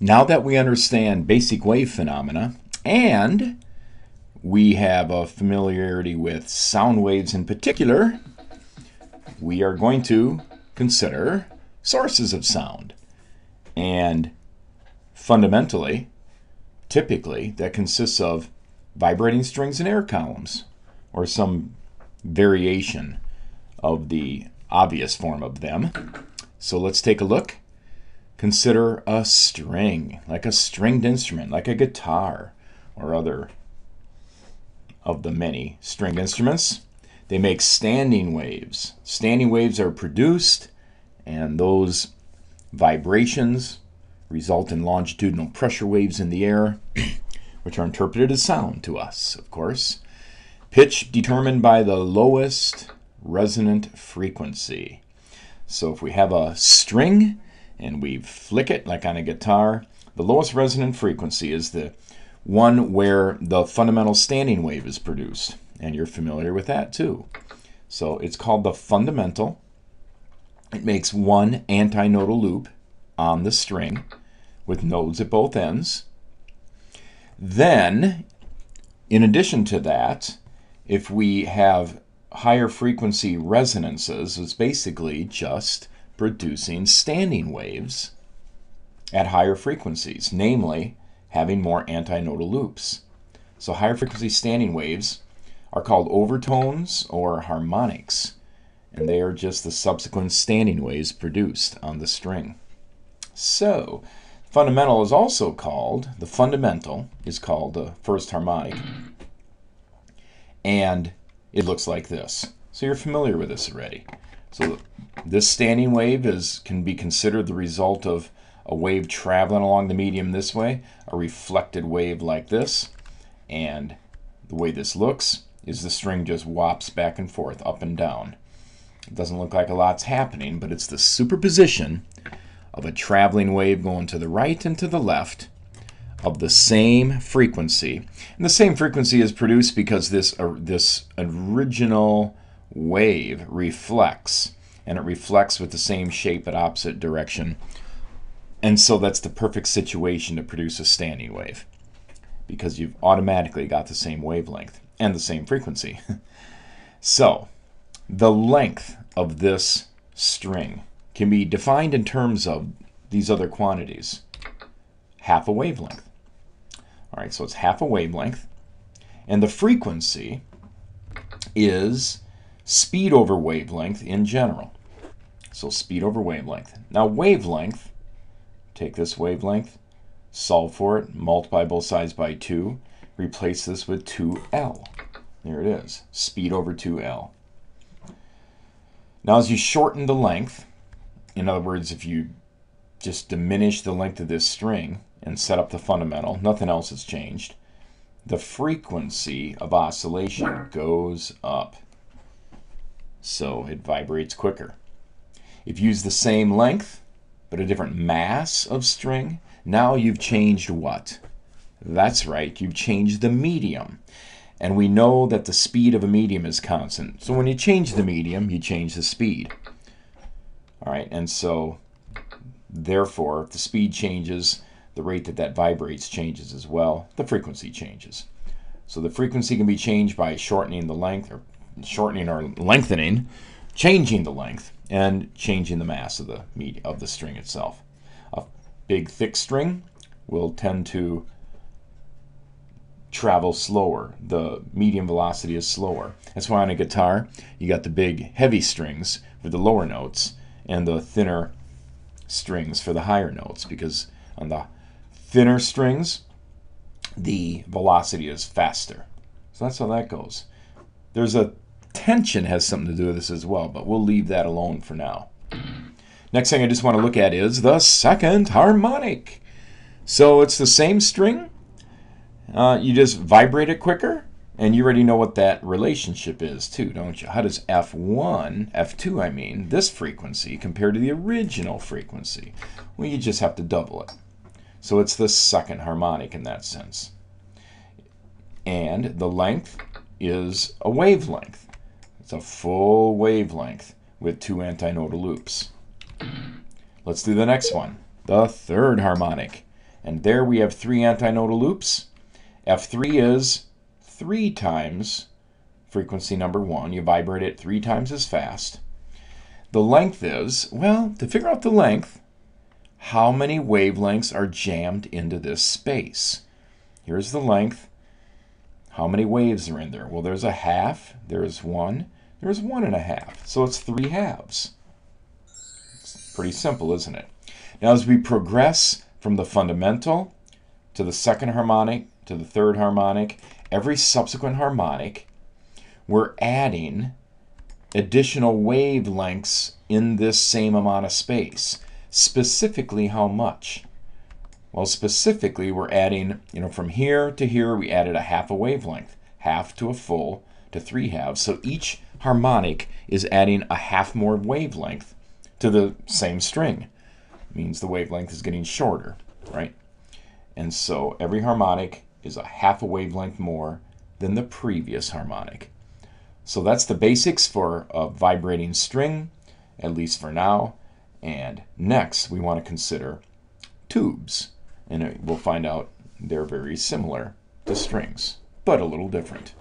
Now that we understand basic wave phenomena and we have a familiarity with sound waves in particular, we are going to consider sources of sound. And fundamentally, typically, that consists of vibrating strings and air columns, or some variation of the obvious form of them. So let's take a look. Consider a string, like a stringed instrument, like a guitar or other of the many stringed instruments. They make standing waves. Standing waves are produced, and those vibrations result in longitudinal pressure waves in the air, which are interpreted as sound to us, of course. Pitch determined by the lowest resonant frequency. So if we have a string and we flick it like on a guitar, the lowest resonant frequency is the one where the fundamental standing wave is produced. And you're familiar with that too. So it's called the fundamental. It makes one antinodal loop on the string with nodes at both ends. Then, in addition to that, if we have higher frequency resonances, it's basically just producing standing waves at higher frequencies, namely having more antinodal loops. So higher frequency standing waves are called overtones or harmonics, and they are just the subsequent standing waves produced on the string. So fundamental is also called, the fundamental is called the first harmonic, and it looks like this. So you're familiar with this already. So this standing wave can be considered the result of a wave traveling along the medium this way, a reflected wave like this, and the way this looks is the string just wops back and forth, up and down. It doesn't look like a lot's happening, but it's the superposition of a traveling wave going to the right and to the left of the same frequency. And the same frequency is produced because this original wave reflects, and it reflects with the same shape at opposite direction. And so that's the perfect situation to produce a standing wave, because you've automatically got the same wavelength and the same frequency. So the length of this string can be defined in terms of these other quantities. Half a wavelength. All right, so it's half a wavelength. And the frequency is speed over wavelength in general. So speed over wavelength. Now wavelength, take this wavelength, solve for it, multiply both sides by 2, replace this with 2L. There it is, speed over 2L. Now as you shorten the length, in other words, if you just diminish the length of this string and set up the fundamental, nothing else has changed, the frequency of oscillation goes up. So it vibrates quicker. If you use the same length, but a different mass of string, now you've changed what? That's right, you've changed the medium. And we know that the speed of a medium is constant. So when you change the medium, you change the speed. All right, and so therefore, if the speed changes, the rate that vibrates changes as well. The frequency changes. So the frequency can be changed by shortening the length, or shortening or lengthening, changing the length, and changing the mass of the string itself. A big thick string will tend to travel slower. The medium velocity is slower. That's why on a guitar you got the big heavy strings for the lower notes and the thinner strings for the higher notes, because on the thinner strings the velocity is faster. So that's how that goes. There's a tension has something to do with this as well, but we'll leave that alone for now. Next thing I just want to look at is the second harmonic. So it's the same string, you just vibrate it quicker, and you already know what that relationship is too, don't you? How does F2 I mean, this frequency compared to the original frequency? Well, you just have to double it. So it's the second harmonic in that sense. And the length is a wavelength. It's a full wavelength with 2 antinodal loops. Let's do the next one, the third harmonic. And there we have 3 antinodal loops. F3 is 3 times frequency number 1. You vibrate it 3 times as fast. The length is, well, to figure out the length, how many wavelengths are jammed into this space? Here's the length. How many waves are in there? Well, there's a half, there's 1, there's 1 1/2. So it's 3 halves. It's pretty simple, isn't it? Now, as we progress from the fundamental to the second harmonic to the third harmonic, every subsequent harmonic, we're adding additional wavelengths in this same amount of space. Specifically, how much? Well, specifically, we're adding, from here to here, we added a half a wavelength, half to a full to 3 halves. So each harmonic is adding a half more wavelength to the same string. It means the wavelength is getting shorter, right? And so every harmonic is a half a wavelength more than the previous harmonic. So that's the basics for a vibrating string, at least for now. And next, we want to consider tubes. And we'll find out they're very similar to strings, but a little different.